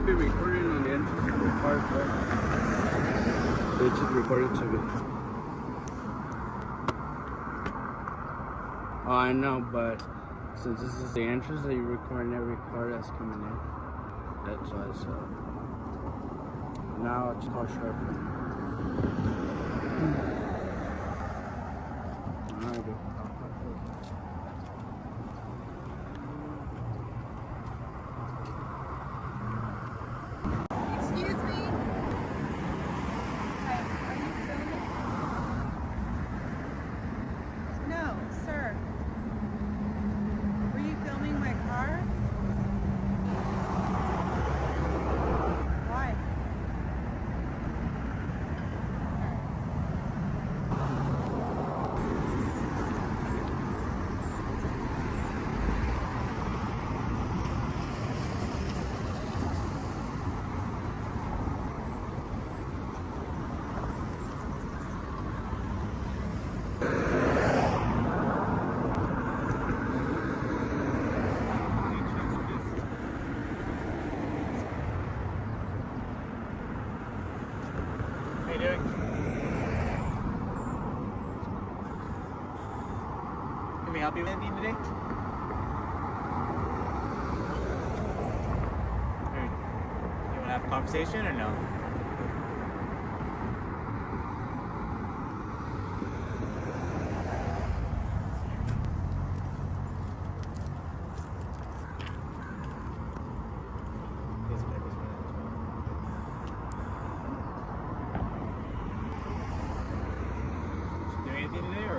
can't be recording on the entrance of the car, but it's just recorded to me. Oh, I know, but since this is the entrance that you're recording every car that's coming in, that's why. So now it's call short for me. Alright, dude. Excuse me. Hi, are you filming? No, sir. Were you filming my car? Why? How you doing? Can we help you with anything today? Or you want to have a conversation or no? Do anything today or?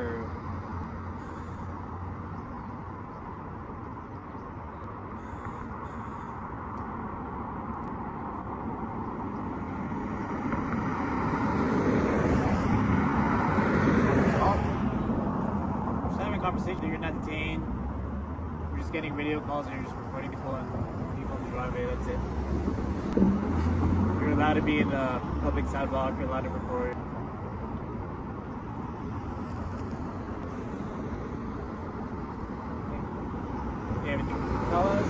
Just having a conversation. You're not detained. We're just getting video calls and you're just recording people in the driveway. That's it. You're allowed to be in the public sidewalk. You're allowed to record. You have anything to tell us?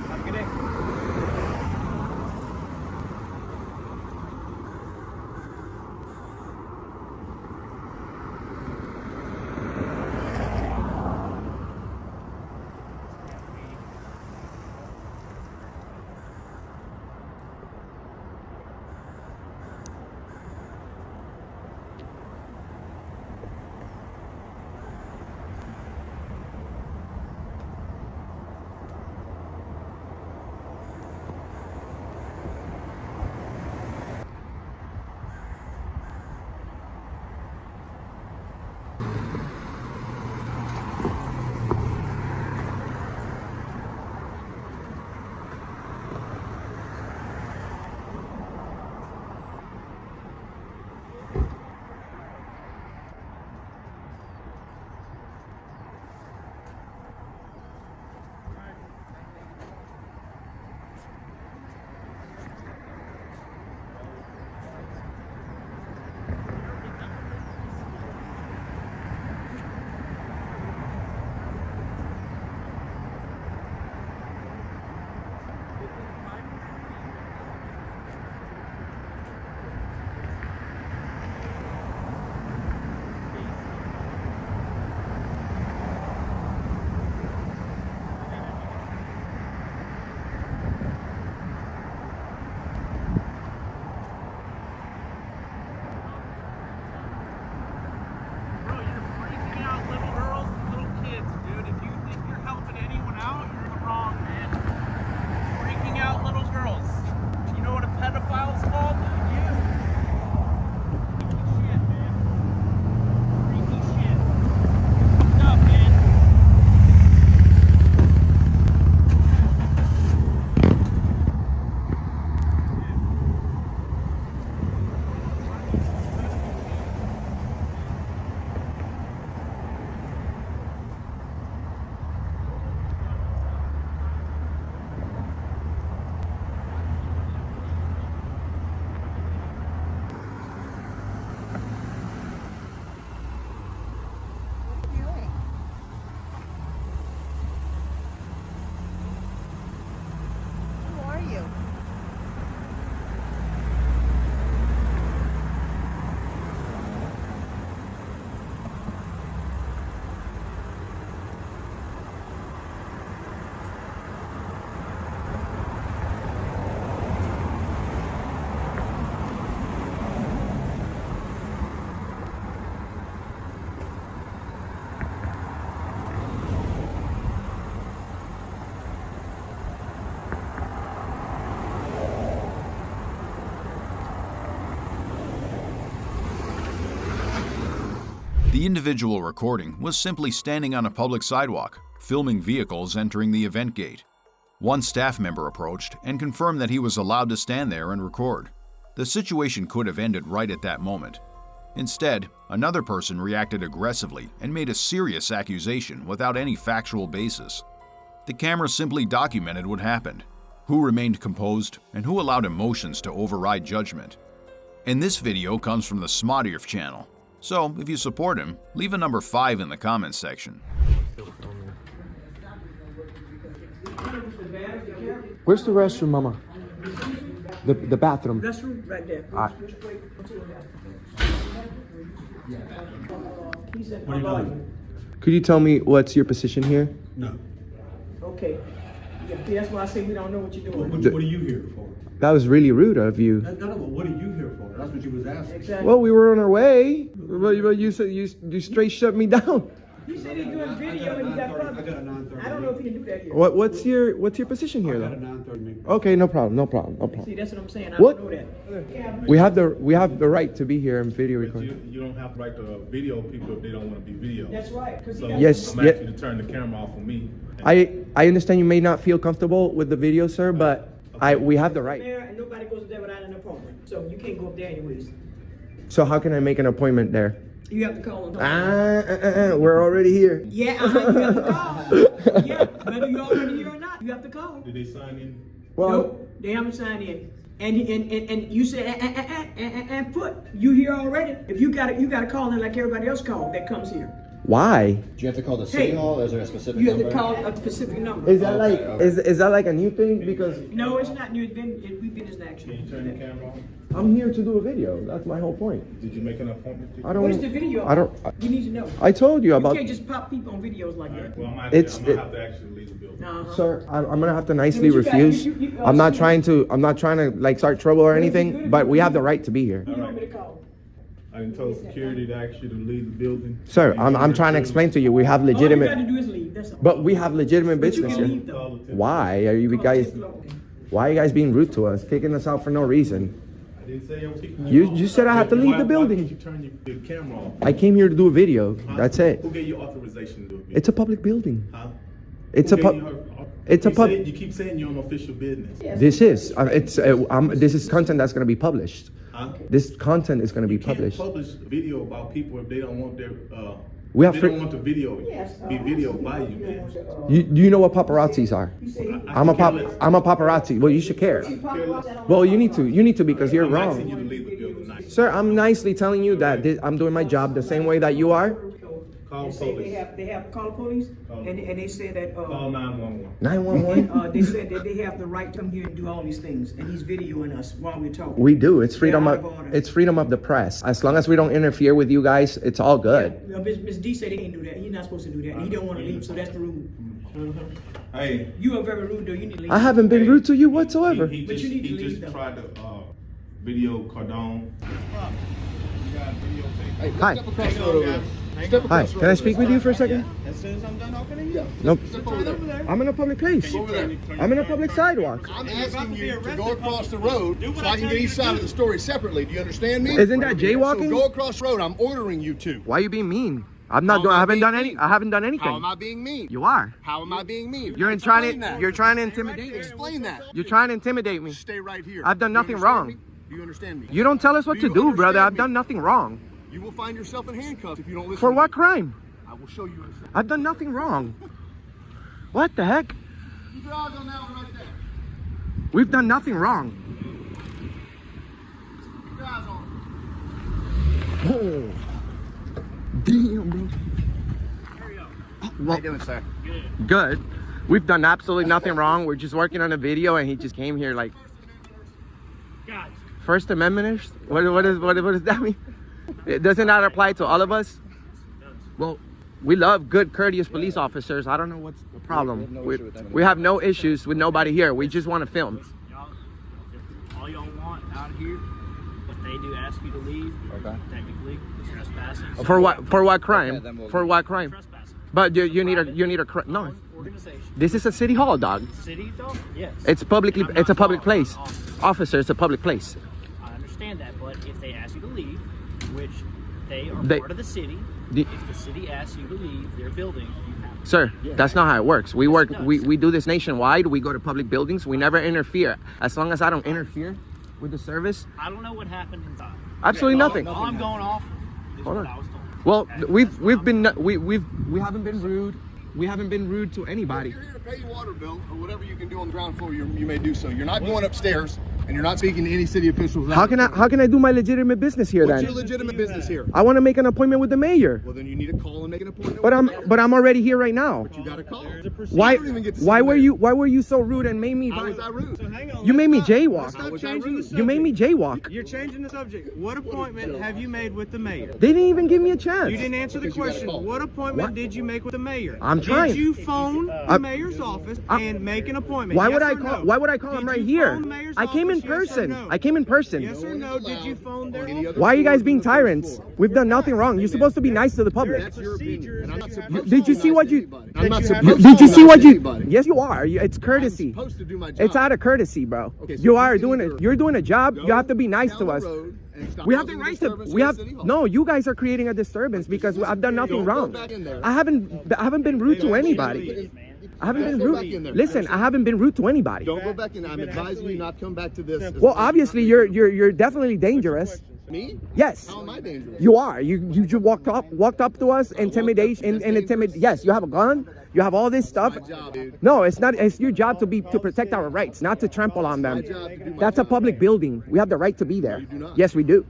Have a good day. The individual recording was simply standing on a public sidewalk, filming vehicles entering the event gate. One staff member approached and confirmed that he was allowed to stand there and record. The situation could have ended right at that moment. Instead, another person reacted aggressively and made a serious accusation without any factual basis. The camera simply documented what happened, who remained composed, and who allowed emotions to override judgment. And this video comes from the Smodierf channel, so if you support him, leave a number 5 in the comments section. Where's the restroom, Mama? The bathroom. Restroom right there. All right. What are you doing? Could you tell me what's your position here? No. Okay. Yeah, see, that's why I say we don't know what you're doing. What are you here for? That was really rude of you. No, but what are you here for? That's what you was asking. Exactly. Well, we were on our way, but you said you straight shut me down. He said he's doing video and he got I got a public. 9:30. I don't know if he can do that here. What's your position here, I got a though? 9:30 meeting. Okay, no problem. See, that's what I'm saying. I What? don't know that. We have the right to be here and video record. You don't have the right to video people if they don't want to be videoed. That's right. So Yes, I'm yeah. asking you to turn the camera off on me. I understand you may not feel comfortable with the video, sir, but we have the right. There and nobody goes there without an appointment, so you can't go up there anyways. So how can I make an appointment there? You have to call them. We're already here. Yeah, you have to call. Yeah, whether you're already here or not, you have to call. Did they sign in? Well, Nope, they haven't signed in. And you said and put you here already. If you gotta call in like everybody else called that comes here. why? Do you have to call the city Hey, hall? Is there a specific You have number? to call a specific number. Is that like Okay. is that like a new thing? Because No, it's not new. We've been in action. Can you turn the camera on? I'm here to do a video. That's my whole point. Did you make an appointment? I don't. What is the video? I don't. You need to know. I told you You about. can't just pop people on videos like that. Well, I'm It's- gonna have to actually leave the building. Uh-huh. Sir, I'm gonna have to nicely Yeah, but you got- refuse. you- I'm not trying to like start trouble or anything, but we have the right to be here. Who you want me to call? I done told security to ask you to leave the building. Sir, I'm trying to explain to you. We have All you gotta legitimate, do is leave. That's all. but we have legitimate But you business can here. leave though. Why are you guys? Why are you guys being rude to us, kicking us out for no reason? I didn't say I was kicking You off. just said I had to leave Why- the Why building. can't you turn your camera off? I came here to do a video. That's it. Who gave you authorization to do it? It's a public building. Huh? It's Who a gave pub. you it's a pub- You keep saying you're on official business. This is. This is content that's gonna be published. Huh? This content is gonna be You can't published. publish video about people if they don't want their We have they free- don't want the video be videoed by you, man. Do you know what paparazzis are? I'm a paparazzi. Well, you should care. Well, you need to because you're I'm asking you wrong. to leave the building. Nice. Sir, I'm nicely telling you that I'm doing my job the same way that you are. Call They say police. they have call police, and they say that Call 911. 911. they said that they have the right to come here and do all these things, and he's videoing us while we're talking. We do. It's freedom They're of out of order. it's freedom of the press. As long as we don't interfere with you guys, it's all good. Yeah, Ms. D said he can't do that. He's not supposed to do that. He don't want to leave, so that's the rule. Hey, You are very rude, though. You need to leave. I haven't been rude to you whatsoever. he But just, you need to he leave, just though. tried to video Cardone. Hi. Step across the road over there. Step Hi. across the Can I road speak with you for a second? As soon as I'm done opening, yeah. Nope. Step over there. I'm in a public place. Over there. I'm in a public sidewalk. I'm asking you to go across the road so I can get each side of the story separately. Do you understand me? Isn't that So jaywalking? go across the road. I'm ordering you to. Why are you being mean? I'm not How doing. am I I haven't being done mean? I haven't done How anything. am I being mean? You are. How am I being mean? You're Explain that. You're trying to intimidate me. Explain that. You're trying to intimidate me. Stay right here. I've done Do you nothing understand wrong. me? Do you understand me? You don't tell us what Do to you do, brother. understand I've me? done nothing wrong. You will find yourself in handcuffs if you don't listen. For to what me. crime? I will show you in a second. I've done nothing wrong. What the heck? Keep your eyes on that one right there. We've done nothing wrong. Keep your eyes on it. Oh. Damn, bro. How you doing, sir? Good. We've done absolutely nothing wrong. We're just working on a video, and he just came here like. First Amendment-ish? What does that mean? Doesn't that apply to all of us? Well, we love good, courteous police officers. I don't know what's the problem. We have no issues with nobody here. We just want to film. All y'all want out of here, if they do ask you to leave, Okay. technically, it's trespassing. For what? For what crime? Okay, then we'll- For what crime? Trespassing. But you need a no. Organization. This is a city hall, dog. City though? Yes. It's publicly. I'm It's a not public calling place. officers. Officer, it's a public place. I understand that, but if they ask you to leave, which They are They- part of the city. The- If the city asks you to leave their building, you have to. Sir, that's not how it works. We work. it does. We do this nationwide. We go to public buildings. We never interfere. As long as I don't interfere with the service, I don't know what happened inside. absolutely nothing. All I'm going off is Hold what on. I was told. Well, Okay. we haven't been rude. We haven't been rude to anybody. If you're here to pay your water bill or whatever you can do on the ground floor, you may do so. You're not going upstairs, and you're not speaking to any city officials. How can I do my legitimate business here What's then? your legitimate business here? I want to make an appointment with the mayor. Well, then you need to call and make an appointment. But with the mayor. I'm already here right now. But you got to call. Why You don't even get to see why the were mayor. you so rude and made me How was I rude? You made me jaywalk. How was I rude? You made me jaywalk. You're changing the subject. What appointment have you made with the mayor? They didn't even give me a chance. You didn't answer the Because you got question. called. What appointment What? did you make with the mayor? I'm trying. Did you phone the mayor's office and make an appointment? Why Yes would I or call? no? Why would I call Did him right you here? phone the mayor's I came in office, yes or person. no? I came in person. Yes or no? Did you phone their Any office? other Why are you guys floors being on the first tyrants? floor? We've done nothing wrong. You're supposed to be nice to the public. That's your opinion. And I'm not supposed to Did you be see nice what to you? anybody. I'm not you have- supposed Did to you be see nice what to you? anybody. Yes, you are. It's I'm courtesy. supposed to do my job. It's out of courtesy, bro. Okay, so You you are can doing either it. You're doing a job. You have to be nice down to the us. road and stop We have the causing right to. disturbance We in have. City Hall. No, you guys are creating a disturbance because I've done nothing Don't go wrong. back in there. I haven't been rude to anybody. I haven't been Don't go back in rude. there. Listen, I haven't been rude to anybody. Don't go back in there. I'm advising you not to come back to this. Well, obviously you're definitely dangerous. Me? Yes. How am I dangerous? You are. You just walked up to us, intimidation, and intimidate. Yes, you have a gun. You have all this stuff. My job, dude. No, it's not. It's your job to protect our rights, not to trample on them. That's a public building. We have the right to be there. You do not. Yes, we do.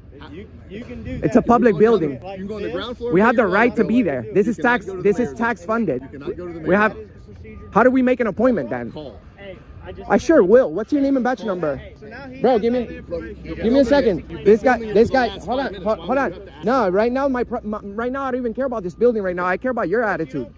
You can do that. It's a public building. You can go on the ground floor. We pay have the your right water to be bill. there. This You is cannot tax. go to the This is mayor's tax office. funded. You cannot go to the We mayor's have. office. How do we make an appointment then? Call. I sure will. What's your name and batch number? Bro, give me a second. This guy. Hold on. No, right now right now I don't even care about this building right now. I care about your attitude.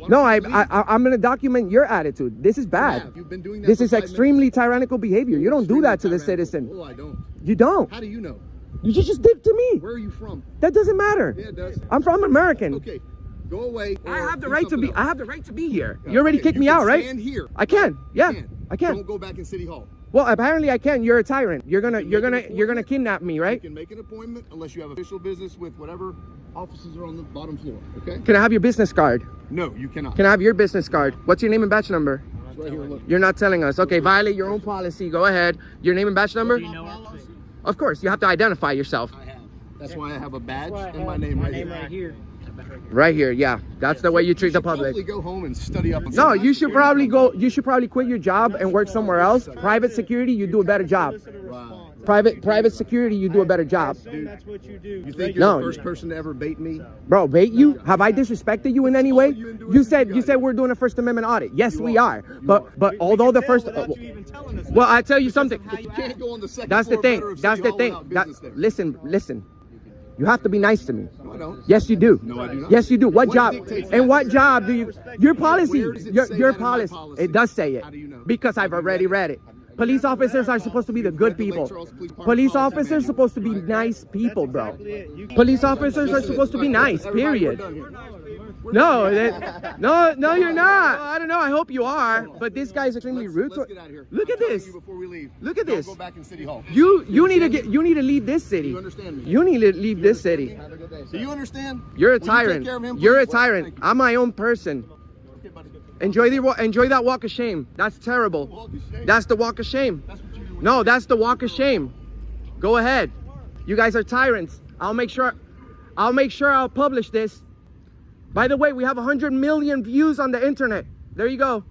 No, I'm gonna document your attitude. This is bad. You've been doing that This for is 5 extremely tyrannical behavior. You don't do that to the citizen. Oh, I don't. You don't. How do you know? You just did to me. Where are you from? That doesn't matter. Yeah, it does. I'm from American. Okay, go away. I or have the do right to be. something I else. have the right to be here. You already Okay, kicked you me can out, right? Stand here. I can. Yeah, You I can. Don't go back in City Hall. Well, apparently I can. You're a tyrant. You're gonna kidnap me, You right? can make an appointment unless you have official business with whatever offices are on the bottom floor. Okay? Can I have your business card? No, you cannot. Can I have your business card? What's your name and batch number? It's right here. Look. You're not telling us. Okay, violate your own policy. Go ahead. Your name and batch number? Do you know our policy? Of course, you have to identify yourself. I have. That's why I have a badge and my name right here. Right here. Right here. Yeah, that's the way you treat the public. Probably go home and study up. On No, some- you should probably go. You should probably quit your job and work somewhere else. Private security, you do a better job. Wow. Private security, you do a better job. That's what you do. You think you're No. the first person to ever bait me? Bro, bait you? Have I disrespected you in any way? You said we're doing a First Amendment audit. Yes, we are. But although the first, Without you even telling us. well, I tell you something. You can't go on the second That's the floor thing. better of That's City the Hall thing. without That, business there. listen. You have to be nice to me. No, I don't. Yes, you do. No, I do not. Yes, you do. What What job? dictates And that? what job do you? Your policy. Where does it Your say your that in my policy. policy? It does say it. How do you know? Because I've already read it. Police officers are supposed to be the good read the Lake people. Charles Police Department Police policy officers are manual. supposed to be nice people, bro. Police officers are supposed to be nice. Everybody, we're Period. done here. No, no, you're not. I don't know. I hope you are. But this guy's extremely rude. Let's get out of here. Look I'm at telling this. you before we leave. Look at Don't this. Go back in City Hall. You need to leave this city. You understand me? You need to leave this city. Have a good day. Do you understand? You're a Will you take tyrant. care of him, You're a please? tyrant. Thank you. I'm my own person. Okay, buddy. Enjoy that walk of shame. That's terrible. Walk of shame. That's the walk of shame. That's what you do. No, that's the walk of shame. Go ahead. You guys are tyrants. I'll make sure I'll publish this. By the way, we have 100 million views on the internet. There you go.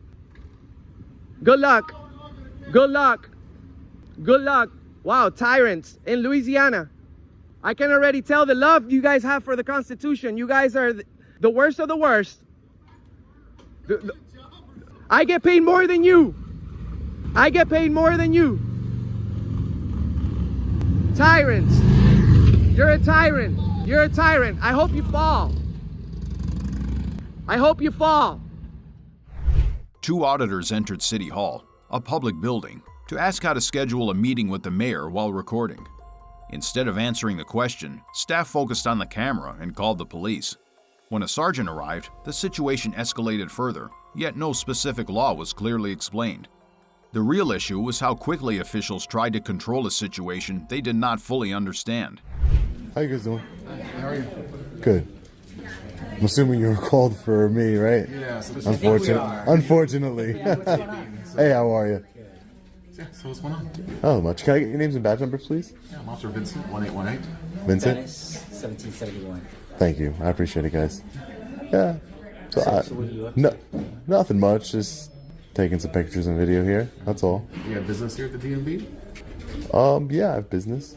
Good luck. Good luck. Good luck. Wow, tyrants in Louisiana. I can already tell the love you guys have for the Constitution. You guys are the worst of the worst. I get paid more than you. I get paid more than you. Tyrants. You're a tyrant. You're a tyrant. I hope you fall. I hope you fall. 2 auditors entered City Hall, a public building, to ask how to schedule a meeting with the mayor while recording. Instead of answering the question, staff focused on the camera and called the police. When a sergeant arrived, the situation escalated further, yet no specific law was clearly explained. The real issue was how quickly officials tried to control a situation they did not fully understand. How you guys doing? How are you? Good. I'm assuming you were called for me, right? Yes. Unfortunately. Hey, how are you? Yeah, so what's going on? Oh, much. Can I get your names and badge numbers, please? Yeah, I'm Officer Vincent, 1818. Vincent? Dennis, 1771. Thank you. I appreciate it, guys. Yeah. So what are you up to? Nothing much. Just taking some pictures and video here. That's all. You have business here at the DMV? Yeah, I have business.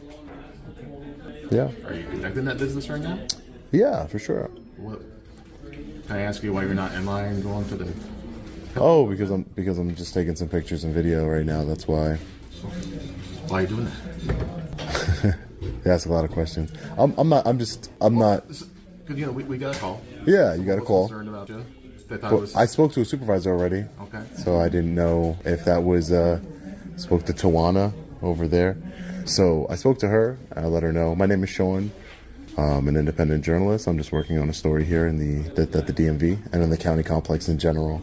Yeah. Are you conducting that business right now? Yeah, for sure. What? Can I ask you why you're not in line going to the... Oh, because I'm just taking some pictures and video right now. That's why. Why are you doing that? You ask a lot of questions. I'm not. Because you know we got a call. Yeah, you got a I was call. concerned about you. They thought it But was... I spoke to a supervisor already. Okay. So I didn't know if that was. Spoke to Tawana over there. So I spoke to her. I let her know. My name is Sean. I'm an independent journalist. I'm just working on a story here in the DMV and in the county complex in general.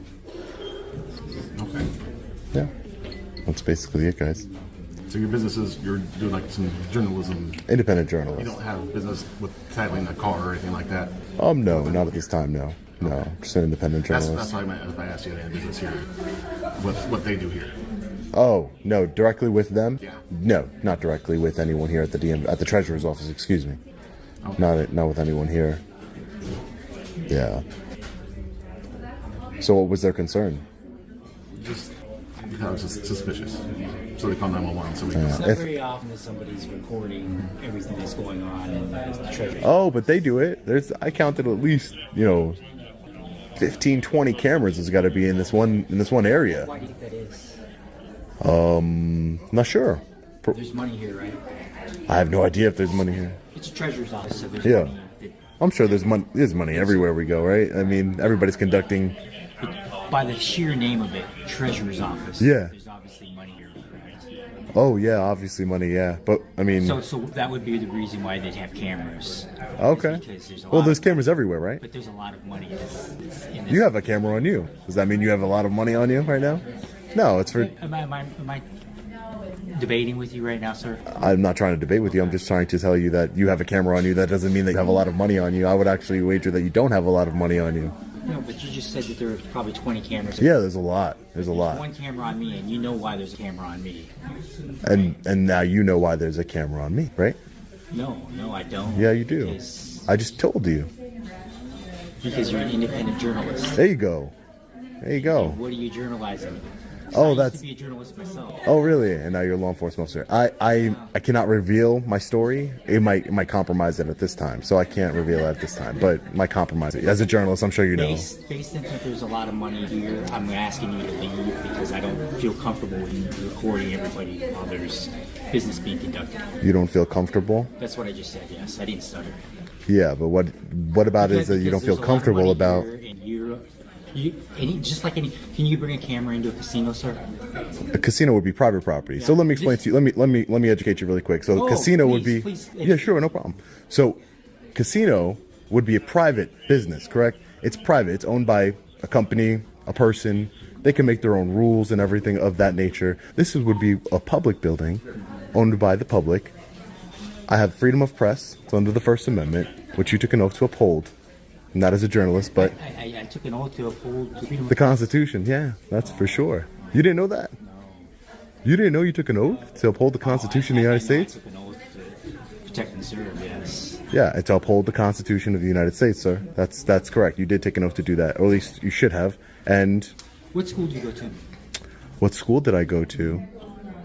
Okay. Yeah. That's basically it, guys. So your business is, you're doing like some journalism. Independent journalist. You don't have business with titling a car or anything like that? No, not at this time, no. No, just an independent journalist. That's why if I asked you any business here, what they do here. Oh, no, directly with them? Yeah. No, not directly with anyone here at the Treasurer's office, excuse me. Okay. Not with anyone here. Yeah. So what was their concern? Just because it's suspicious. So they call 911 so we Yeah. can... It's not very often that somebody's recording everything that's going on in the treasury. Oh, but they do it. I counted at least, 15, 20 cameras has got to be in this one area. Why do you think that is? Not sure. There's money here, right? I have no idea if there's money here. It's a treasurer's office, so there's Yeah. money. I'm sure there's money. There's money everywhere we go, right? I mean, everybody's conducting. By the sheer name of it, treasurer's office. Yeah. There's obviously money here, right? Oh yeah, obviously money. Yeah, but I mean. So that would be the reason why they'd have cameras. Okay. There's cameras everywhere, right? But there's a lot of money that's in this. You have a camera on you. Does that mean you have a lot of money on you right now? No, it's for. Am I debating with you right now, sir? I'm not trying to debate with you. I'm just trying to tell you that you have a camera on you. That doesn't mean that you have a lot of money on you. I would actually wager that you don't have a lot of money on you. No, but you just said that there are probably 20 cameras. Yeah, there's a lot. There's a lot. One camera on me, and you know why there's a camera on me. And now you know why there's a camera on me, right? No, I don't. Yeah, you do. Because I just told you. you're an independent journalist. There you go. There you go. What are you journalizing? Oh, I that's. used to be a journalist myself. Oh, really? And now you're a law enforcement officer. I cannot reveal my story. It might compromise it at this time, so I can't reveal it at this time. But it might compromise it. As a journalist, I'm sure you know. Based on that there's a lot of money here, I'm asking you to leave because I don't feel comfortable with you recording everybody while there's business being conducted. You don't feel comfortable? That's what I just said. Yes, I didn't stutter. Yeah, but what about it is that you don't feel comfortable about? Can you bring a camera into a casino, sir? A casino would be private property. So let me explain to you. Let me educate you really quick. So casino would be. Yeah, sure, no problem. So casino would be a private business, correct? It's private. It's owned by a company, a person. They can make their own rules and everything of that nature. This would be a public building owned by the public. I have freedom of press. It's under the First Amendment, which you took an oath to uphold. Not as a journalist, but I took an oath to uphold the Constitution. Yeah, that's for sure. You didn't know that? No. You didn't know you took an oath to uphold the Constitution of the United States? I took an oath to protect and serve, yes. Yeah, and to uphold the Constitution of the United States, sir. That's correct. You did take an oath to do that, or at least you should have. And what school do you go to? What school did I go to?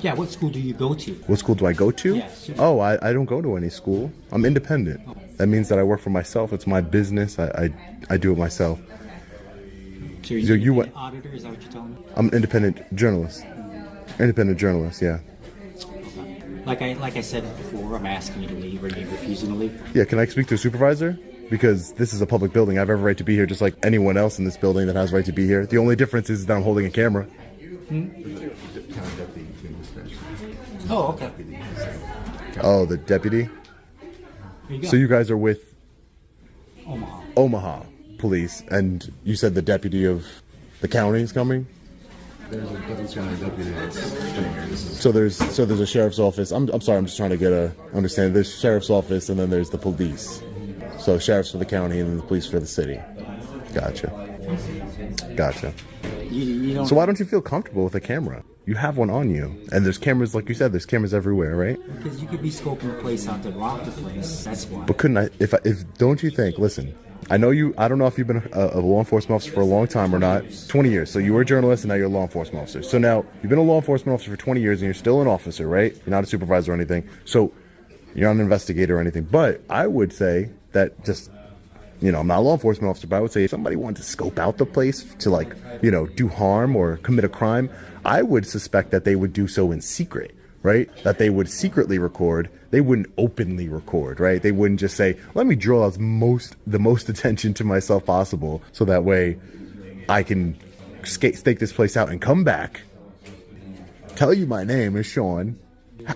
Yeah, what school do you go to? What school do I go to? Yes. Oh, I don't go to any school. I'm independent. That means that I work for myself. It's my business. I do it myself. So you an auditor? Is that what you're telling me? I'm an independent journalist. Independent journalist, yeah. Okay. Like I said before, I'm asking you to leave. Are you refusing to leave? Yeah, can I speak to a supervisor? Because this is a public building. I have every right to be here just like anyone else in this building that has right to be here. The only difference is that I'm holding a camera. Oh, okay. Oh, the deputy? So you guys are with Omaha Police, and you said the deputy of the county is coming? There's a Douglas County deputy that's staying here. So there's a sheriff's office. I'm sorry, I'm just trying to get a understand. There's sheriff's office and then there's the police. So sheriff's for the county and then the police for the city. Gotcha. You don't, So why don't you feel comfortable with a camera? You have one on you, and there's cameras, like you said, there's cameras everywhere, right? because you could be scoping the place out to rob the place. That's why. But couldn't I? If don't you think? Listen, I know you. I don't know if you've been a law enforcement officer for a long time or not. 20 years. So you were a journalist, and now you're a law enforcement officer. So now you've been a law enforcement officer for 20 years, and you're still an officer, right? You're not a supervisor or anything. So you're not an investigator or anything. But I would say that just, I'm not a law enforcement officer, but I would say if somebody wanted to scope out the place to do harm or commit a crime, I would suspect that they would do so in secret, right? That they would secretly record. They wouldn't openly record, right? They wouldn't just say, let me draw the most attention to myself possible so that way I can stake this place out and come back, tell you my name is Sean,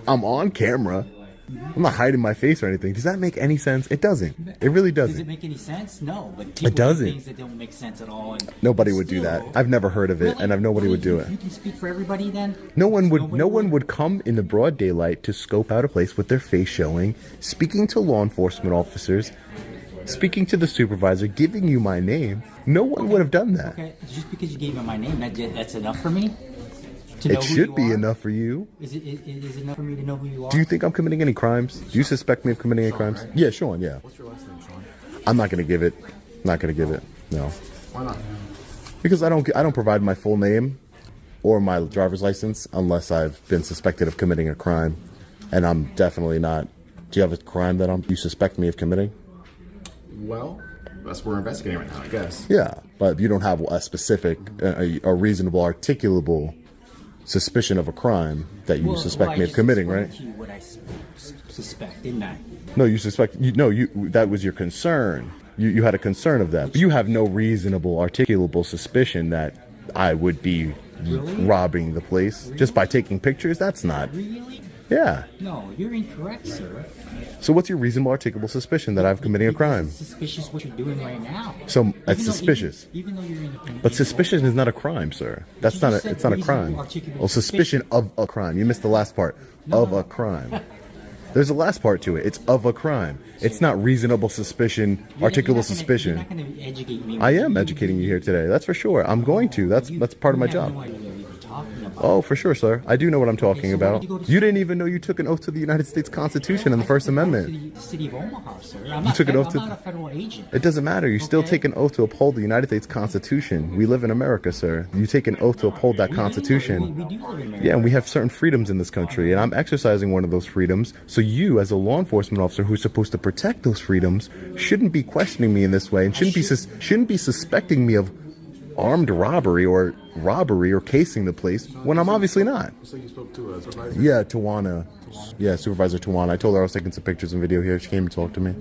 I'm on camera, I'm not hiding my face or anything. Does that make any sense? It doesn't. It really doesn't. Does it make any sense? No. But people it doesn't. Do things that don't make sense at all. And nobody would do that. I've never heard of it, really? and nobody would do it. You can speak for everybody then? No one would come in the broad daylight to scope out a place with their face showing, speaking to law enforcement officers, speaking to the supervisor, giving you my name. No one would have done that. Okay, just because you gave me my name, that's enough for me? To know It who should you be are? enough for you. Is it enough for me to know who you are? Do you think I'm committing any crimes? Do you suspect me of committing any crimes? Right? Yeah, Sean, yeah. What's your last name, Sean? I'm not going to give it. Not going to give it. No. Why not? Because I don't provide my full name or my driver's license unless I've been suspected of committing a crime. And I'm definitely not. Do you have a crime that you suspect me of committing? Well, that's what we're investigating right now, I guess. Yeah, but you don't have a specific, a reasonable, articulable suspicion of a crime that you suspect me of committing, right? To you what I suspect, didn't I? No, you suspect. That was your concern. You had a concern of that. But you have no reasonable, articulable suspicion that I would be robbing the place just by taking pictures. That's not. Really? Yeah. No, you're incorrect, sir. So what's your reasonable, articulable suspicion that I'm committing a crime? It's suspicious what you're doing right now. So it's suspicious. Even though you're in But suspicion is not a crime, sir. That's not a. It's not a crime. Oh, suspicion of a crime. You missed the last part. Of a crime. There's a last part to it. It's of a crime. It's not reasonable suspicion, articulable suspicion. You're not going to educate me. I am educating you here today. That's for sure. I'm going to. That's part of my job. Oh, for sure, sir. I do know what I'm talking about. You didn't even know you took an oath to the United States Constitution and the First Amendment. The city of Omaha, sir. I'm You took an oath to. not a federal agent. It doesn't matter. You still take an oath to uphold the United States Constitution. We live in America, sir. You take an oath to uphold that Constitution. We do live in America. Yeah, and we have certain freedoms in this country, and I'm exercising one of those freedoms. So you, as a law enforcement officer who's supposed to protect those freedoms, shouldn't be questioning me in this way, and shouldn't be suspecting me of armed robbery or casing the place when I'm obviously not. So you spoke to a supervisor? Yeah, Tawana. Yeah, Supervisor Tawana. I told her I was taking some pictures and video here. She came and talked to me.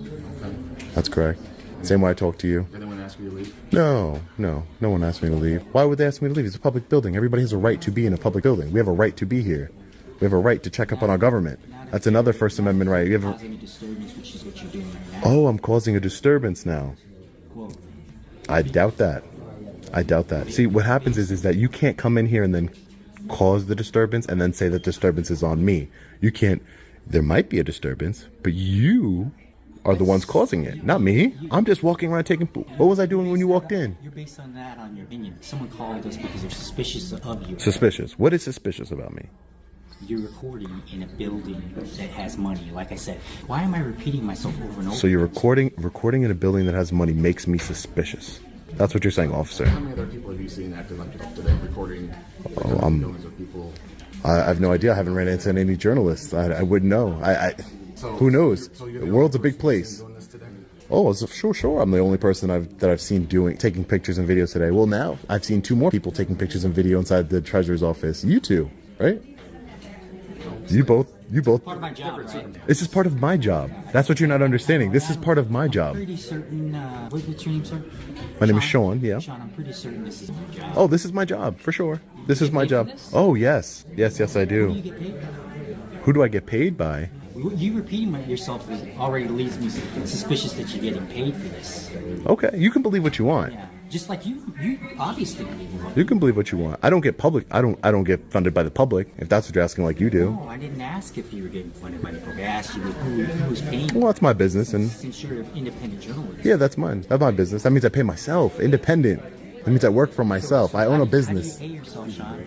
That's correct. Same way I talked to you. Did anyone ask you to leave? No one asked me to leave. Why would they ask me to leave? It's a public building. Everybody has a right to be in a public building. We have a right to be here. We have a right to check up on our government. That's another First Amendment right. You have Oh, I'm causing a disturbance now. I doubt that. See, what happens is that you can't come in here and then cause the disturbance and then say that disturbance is on me. You can't. There might be a disturbance, but you are the ones causing it, not me. I'm just walking around taking. What was I doing when you walked in? You're based on that, on your opinion. Someone called us because they're suspicious of you. Suspicious. What is suspicious about me? You're recording in a building that has money. Like I said, why am I repeating myself over and over? So you're recording in a building that has money makes me suspicious. That's what you're saying, officer. How many other people have you seen active like today recording millions of people? I have no idea. I haven't ran into any journalists. I wouldn't know. Who knows? The world's a big place. Oh, sure. I'm the only person that I've seen taking pictures and videos today. Well, now I've seen 2 more people taking pictures and video inside the treasurer's office. You 2, right? You both. Part of my job, right? This is part of my job. That's what you're not understanding. This is part of my job. I'm pretty certain. What's your name, sir? My name is Sean. Yeah. Sean, I'm pretty certain this is my job. Oh, this is my job for sure. This is my job. Oh, yes, I do. Who do you get paid by? Who do I get paid by? You repeating yourself already leaves me suspicious that you're getting paid for this. Okay, you can believe what you want. Yeah. Just like you obviously believe in what You can believe what you want. I don't get public. I don't get funded by the public. If that's what you're asking, like you do. No, I didn't ask if you were getting funded by the public. I asked you who was paying you. Well, that's my business, and Since you're an independent journalist. yeah, that's mine. That's my business. That means I pay myself. Independent. That means I work for myself. I own a business. How do you pay yourself, Sean?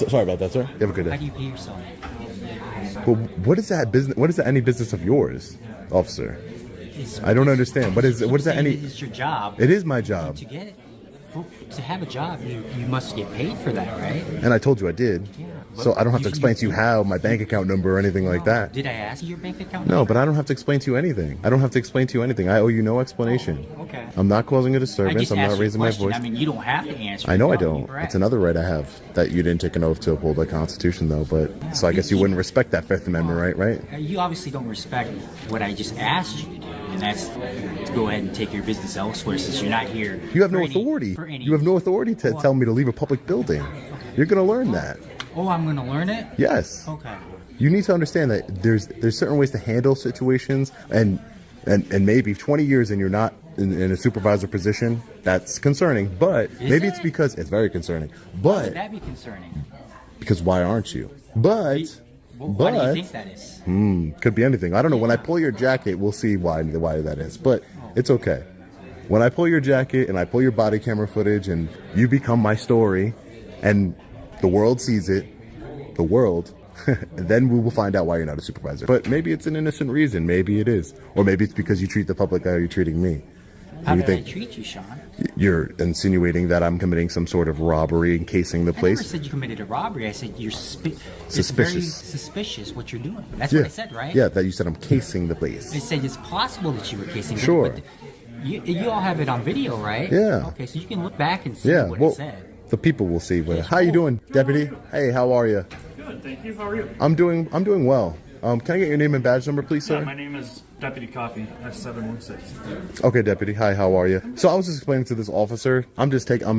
Sorry about that, sir. You have a good How day. do you pay yourself? Well, what is that business? What is that any business of yours, officer? I don't understand. What is that any? It's your job. It is my job. To have a job, you must get paid for that, right? And I told you I did. Yeah. So I don't have to explain to you how, my bank account number or anything like that. Did I ask you your bank account No, number? but I don't have to explain to you anything. I don't have to explain to you anything. I owe you no explanation. Okay. I'm not causing a I disturbance. just I'm asked not you a raising my question. voice. I mean, you don't have to answer. I know I You're don't. correct. It's another right I have that you didn't take an oath to uphold the Constitution, though. But so I guess you wouldn't respect that Fifth Amendment right? Right? You obviously don't respect what I just asked you to do, and that's to go ahead and take your business elsewhere since you're not here. You have no for any- authority. for any- You have no authority to tell me to leave a public building. You're gonna learn that. Oh, I'm going to learn it? Yes. Okay. You need to understand that there's certain ways to handle situations, and maybe 20 years and you're not in a supervisor position. That's concerning, but maybe it's because it's very concerning. Why would But that be concerning? because why aren't you? But Why do you think that is? could be anything. I don't know. When I pull your jacket, we'll see why that is. But it's okay. When I pull your jacket and I pull your body camera footage and you become my story, and the world sees it, then we will find out why you're not a supervisor. But maybe it's an innocent reason. Maybe it is. Or maybe it's because you treat the public how you're treating me. How You did think I treat you, Sean? you're insinuating that I'm committing some sort of robbery, encasing the I never place? said you committed a robbery. I said you're it's very Suspicious. suspicious what you're doing. That's Yeah. what I said, right? Yeah, that you said I'm casing the place. I said it's possible that you were casing. Sure. But you all have it on video, right? Yeah. Okay, so you can look back and see Yeah, what well, it said. the people will see. How you doing, deputy? Hey, how are you? Good, thank you. How are you? I'm doing well. Can I get your name and badge number, please, sir? Yeah, my name is Deputy Coffee, S716. Okay, deputy. Hi, how are you? So I was just explaining to this officer, I'm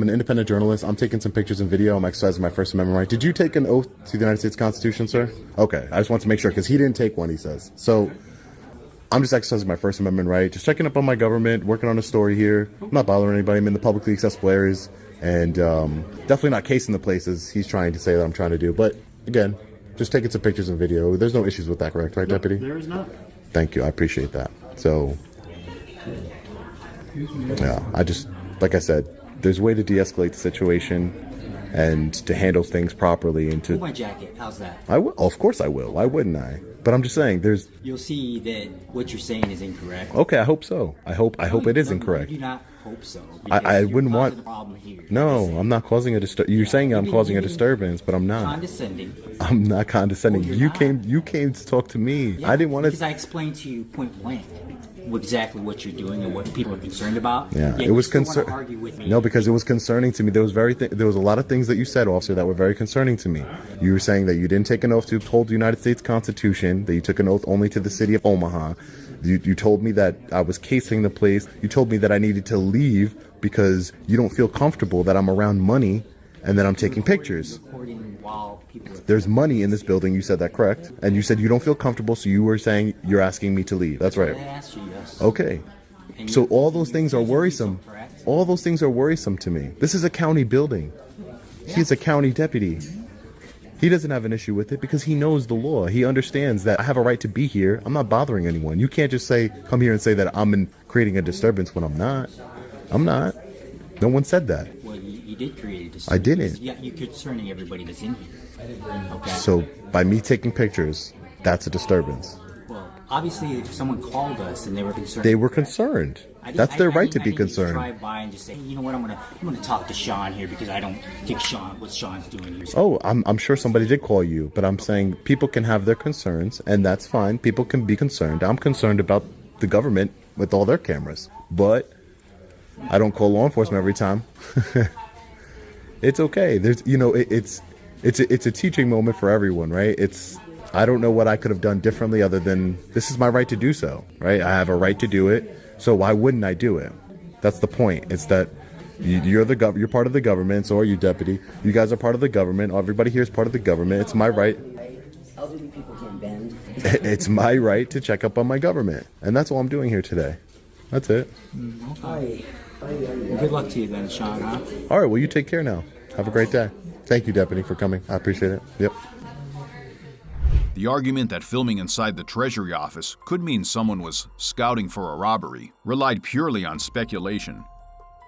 an independent journalist. I'm taking some pictures and video. I'm exercising my First Amendment right. Did you take an oath to the United States Constitution, sir? Okay, I just want to make sure because he didn't take one, he says. So I'm just exercising my First Amendment right, just checking up on my government, working on a story here. I'm not bothering anybody. I'm in the publicly accessible areas, and definitely not casing the places he's trying to say that I'm trying to do. But again, just taking some pictures and video. There's no issues with that, correct, right, deputy? There is not. Thank you. I appreciate that. So, yeah, like I said, there's a way to de-escalate the situation and to handle things properly and Pull to... my jacket. How's that? I will. Of course I will. Why wouldn't I? But I'm just saying, there's... You'll see that what you're saying is incorrect. Okay, I hope so. I hope it is incorrect. You do not hope so. I because you're wouldn't causing want... a problem here. No, I'm not causing a disturbance. You're saying I'm causing a disturbance, but I'm not. Condescending. I'm not condescending. Oh, You you're not. came to talk to me. Yeah, I didn't want because to... I explained to you point blank exactly what you're doing and what people are concerned about. Yeah, Yet it was you still wanna concerning. argue with me. No, because it was concerning to me. There was a lot of things that you said, officer, that were very concerning to me. You were saying that you didn't take an oath to uphold the United States Constitution, that you took an oath only to the city of Omaha. You told me that I was casing the place. You told me that I needed to leave because you don't feel comfortable that I'm around money and that I'm taking pictures. Recording while people are... There's money in this building. You said that, correct? And you said you don't feel comfortable, so you were saying you're asking me to leave. That's right. I asked you, yes. Okay. So all those things are worrisome. All those things are worrisome to me. This is a county building. He's a county deputy. He doesn't have an issue with it because he knows the law. He understands that I have a right to be here. I'm not bothering anyone. You can't just come here and say that I'm creating a disturbance when I'm not. I'm not. No one said that. Well, you did create a disturbance. I didn't. Yeah, you're concerning everybody that's in here. Okay. So by me taking pictures, that's a disturbance. Well, obviously, if someone called us and they were concerned... They were concerned. That's their right to be concerned. Drive by and just say, you know what, I'm gonna talk to Sean here because I don't think what Sean's doing here. Oh, I'm sure somebody did call you, but I'm saying people can have their concerns, and that's fine. People can be concerned. I'm concerned about the government with all their cameras, but I don't call law enforcement every time. It's okay. It's a teaching moment for everyone, right? I don't know what I could have done differently other than this is my right to do so, right? I have a right to do it, so why wouldn't I do it? That's the point. It's that you're part of the government, so are you, deputy. You guys are part of the government. Everybody here is part of the government. It's my right. Elderly people can't bend. It's my right to check up on my government, and that's all I'm doing here today. That's it. Okay. Well, good luck to you then, Sean, huh? All right, well, you take care now. Have a great day. Thank you, Deputy, for coming. I appreciate it. Yep. The argument that filming inside the Treasury office could mean someone was scouting for a robbery relied purely on speculation.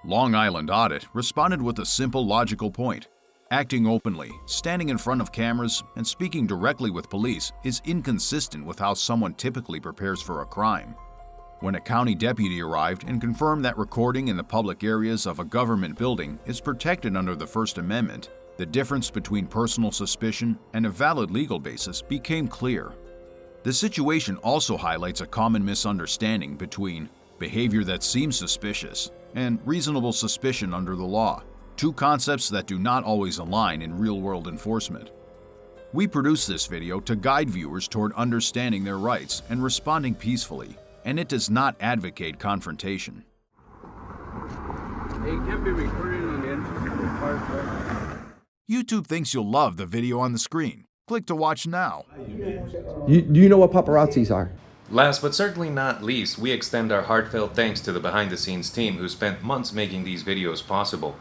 Long Island Audit responded with a simple logical point. Acting openly, standing in front of cameras, and speaking directly with police is inconsistent with how someone typically prepares for a crime. When a county deputy arrived and confirmed that recording in the public areas of a government building is protected under the First Amendment, the difference between personal suspicion and a valid legal basis became clear. The situation also highlights a common misunderstanding between behavior that seems suspicious and reasonable suspicion under the law, two concepts that do not always align in real-world enforcement. We produce this video to guide viewers toward understanding their rights and responding peacefully, and it does not advocate confrontation. It can't be recorded on the entrance of the park, right? YouTube thinks you'll love the video on the screen. Click to watch now. Do you know what paparazzis are? Last but certainly not least, we extend our heartfelt thanks to the behind-the-scenes team who spent months making these videos possible.